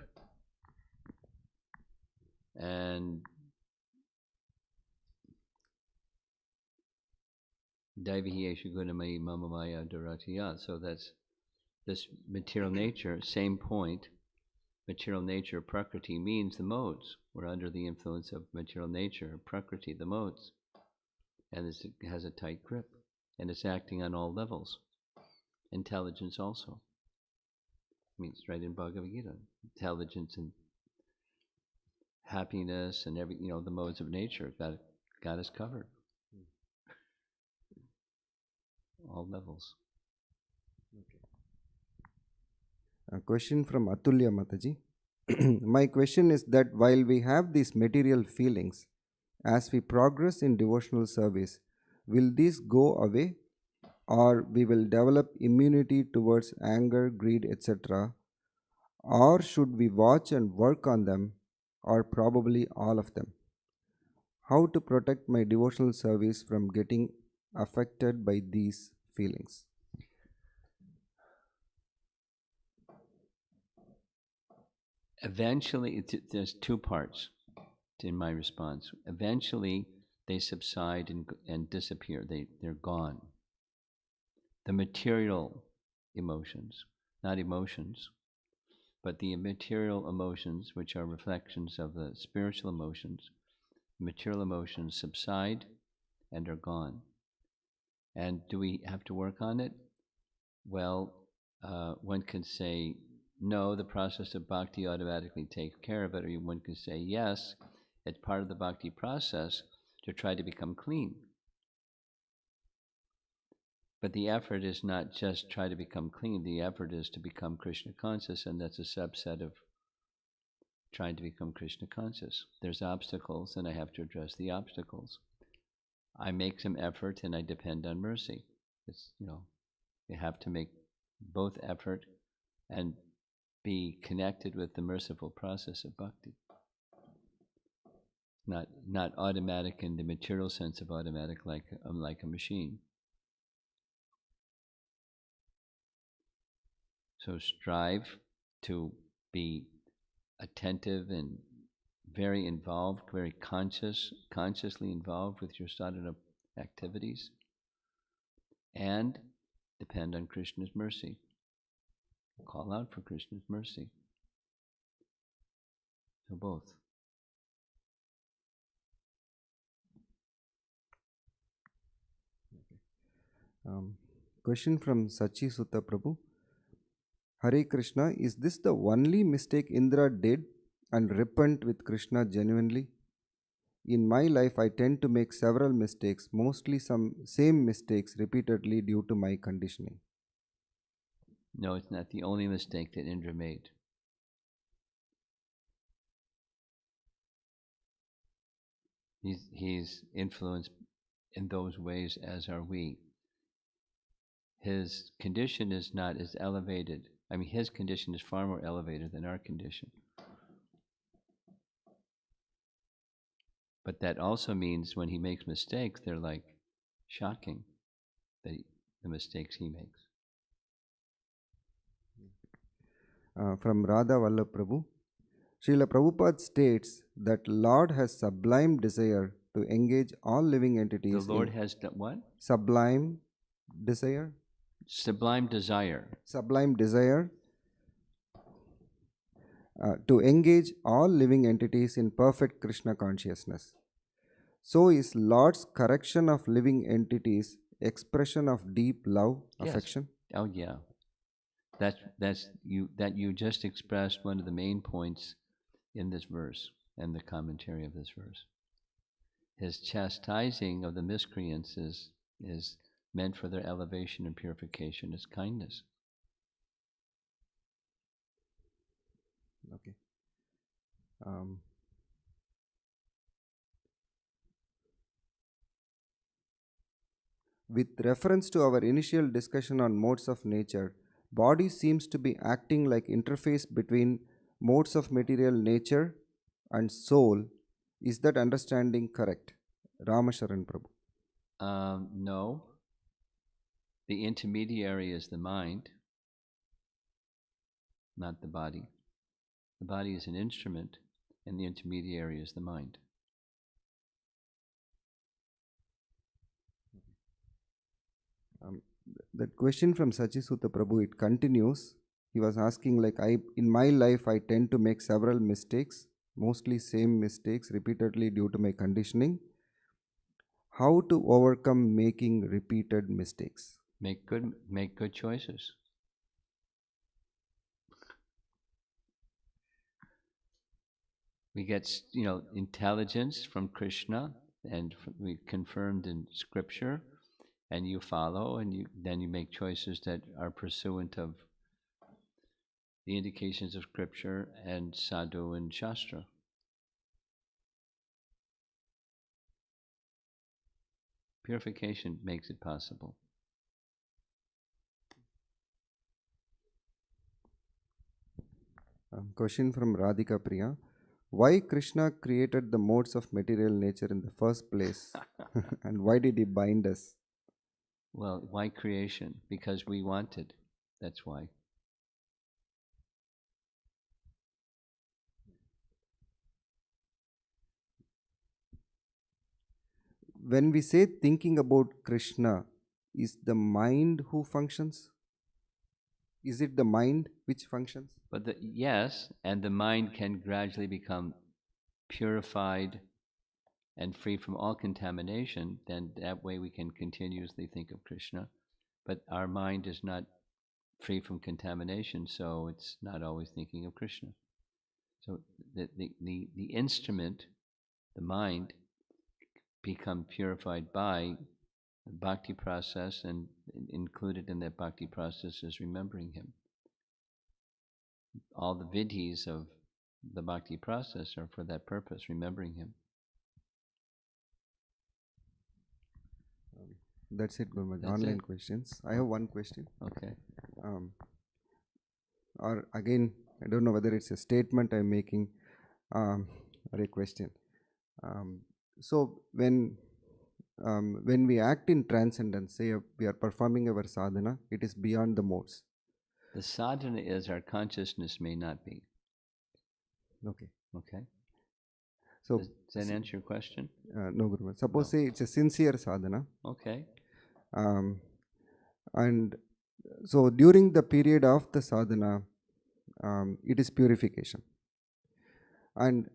And Daivihi Eshu Gunamai Mamamaya Duratiya. So that's this material nature, same point. Material nature, Prakriti, means the modes. We're under the influence of material nature, Prakriti, the modes. And it has a tight grip. And it's acting on all levels. Intelligence also. Means right in Bhagavad Gita. Intelligence and happiness and the modes of nature got us covered. All levels. A question from Atulya Mataji. My question is that while we have these material feelings, as we progress in devotional service, will these go away, or we will develop immunity towards anger, greed, etc., or should we watch and work on them, or probably all of them? How to protect my devotional service from getting affected by these feelings? Eventually, there's two parts in my response. Eventually, they subside and disappear. They're gone. The material emotions, not emotions, but the immaterial emotions, which are reflections of the spiritual emotions, material emotions subside and are gone. And do we have to work on it? Well, one can say, no, the process of bhakti automatically takes care of it, or one can say, yes, it's part of the bhakti process to try to become clean. But the effort is not just try to become clean, the effort is to become Krishna conscious, and that's a subset of trying to become Krishna conscious. There's obstacles, and I have to address the obstacles. I make some effort, and I depend on mercy. It's, you have to make both effort and be connected with the merciful process of bhakti. Not automatic in the material sense of automatic, like a machine. So strive to be attentive and very involved, very consciously involved with your sadhana activities, and depend on Krishna's mercy. Call out for Krishna's mercy. So both. Question from Sachi Sutta Prabhu. Hare Krishna, is this the only mistake Indra did and repent with Krishna genuinely? In my life, I tend to make several mistakes, mostly some same mistakes repeatedly due to my conditioning. No, it's not the only mistake that Indra made. He's influenced in those ways, as are we. His condition is not as elevated. I mean, his condition is far more elevated than our condition. But that also means when he makes mistakes, they're like shocking, the mistakes he makes. From Radha Vallabh Prabhu. Srila Prabhupada states that Lord has sublime desire to engage all living entities. The Lord has what? Sublime desire. Sublime desire. Sublime desire to engage all living entities in perfect Krishna consciousness. So is Lord's correction of living entities expression of deep love, Yes. affection? Oh yeah. That you just expressed one of the main points in this verse and the commentary of this verse. His chastising of the miscreants is meant for their elevation and purification. It's kindness. Okay. With reference to our initial discussion on modes of nature, body seems to be acting like interface between modes of material nature and soul. Is that understanding correct? Ramasharan Prabhu. No. The intermediary is the mind, not the body. The body is an instrument, and the intermediary is the mind. That question from Sachisuta Prabhu, it continues. He was asking, like, in my life I tend to make several mistakes, mostly same mistakes repeatedly due to my conditioning. How to overcome making repeated mistakes? Make good choices. We get, intelligence from Krishna, and we confirmed in scripture, and you follow, and then you make choices that are pursuant of the indications of scripture and sadhu and shastra. Purification makes it possible. Question from Radhika Priya. Why Krishna created the modes of material nature in the first place? And why did he bind us? Well, why creation? Because we wanted. That's why. When we say thinking about Krishna, is the mind who functions? Is it the mind which functions? But yes, and the mind can gradually become purified and free from all contamination, then that way we can continuously think of Krishna. But our mind is not free from contamination, so it's not always thinking of Krishna. So the instrument, the mind, become purified by the bhakti process, and included in that bhakti process is remembering him. All the vidhis of the bhakti process are for that purpose, remembering him. That's it, Gurmaj. That's Online it. questions. I have one question. Okay. Or again, I don't know whether it's a statement I'm making or a question. So when we act in transcendence, say we are performing our sadhana, it is beyond the modes. The sadhana is our consciousness may not be. Okay. Okay. So Does that answer your question? no, Gurmaj. Suppose No. say it's a sincere sadhana. Okay. And so during the period of the sadhana, it is purification. And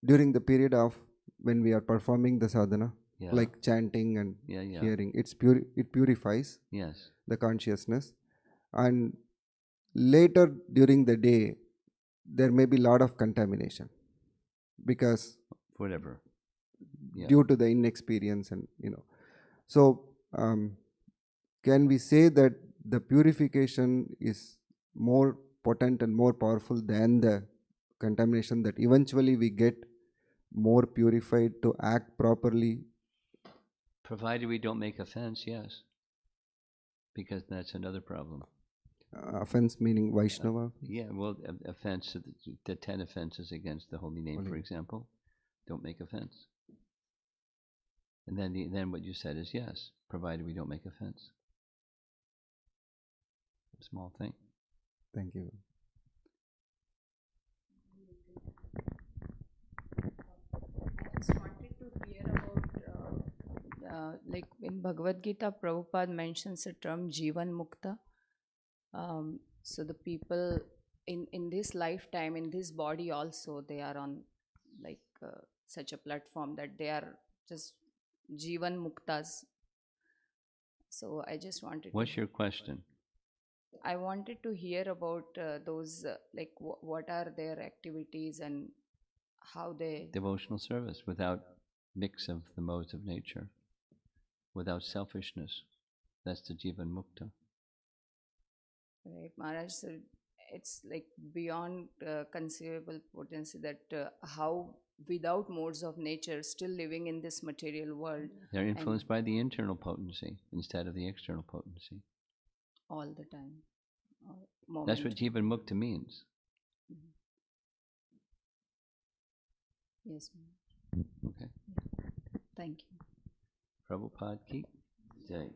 during the period of when we are performing the sadhana, Yeah. like chanting and Yeah. hearing, it purifies Yes. the consciousness. And later during the day, there may be a lot of contamination because Whatever. Yeah. due to the inexperience and so can we say that the purification is more potent and more powerful than the contamination, that eventually we get more purified to act properly? Provided we don't make offense, yes. Because that's another problem. Offense meaning Vaishnava? Yeah, well, offense, the 10 offenses against the holy name, for example, don't make offense. And then what you said is yes, provided we don't make offense. Small thing. Thank you. I just wanted to hear about, like in Bhagavad Gita, Prabhupada mentions the term Jivan Mukta. So the people in this lifetime, in this body also, they are on like such a platform that they are just Jivan Muktas. So I just wanted What's your question? I wanted to hear about those, like what are their activities and how they. Devotional service without mix of the modes of nature, without selfishness. That's the Jivan Mukta. Right, Maharaj. So it's like beyond conceivable potency that how without modes of nature, still living in this material world. They're influenced by the internal potency instead of the external potency. All the time. That's what Jivan Mukta means. Mm-hmm. Yes, ma'am. Okay. Thank you. Prabhupada ki jai.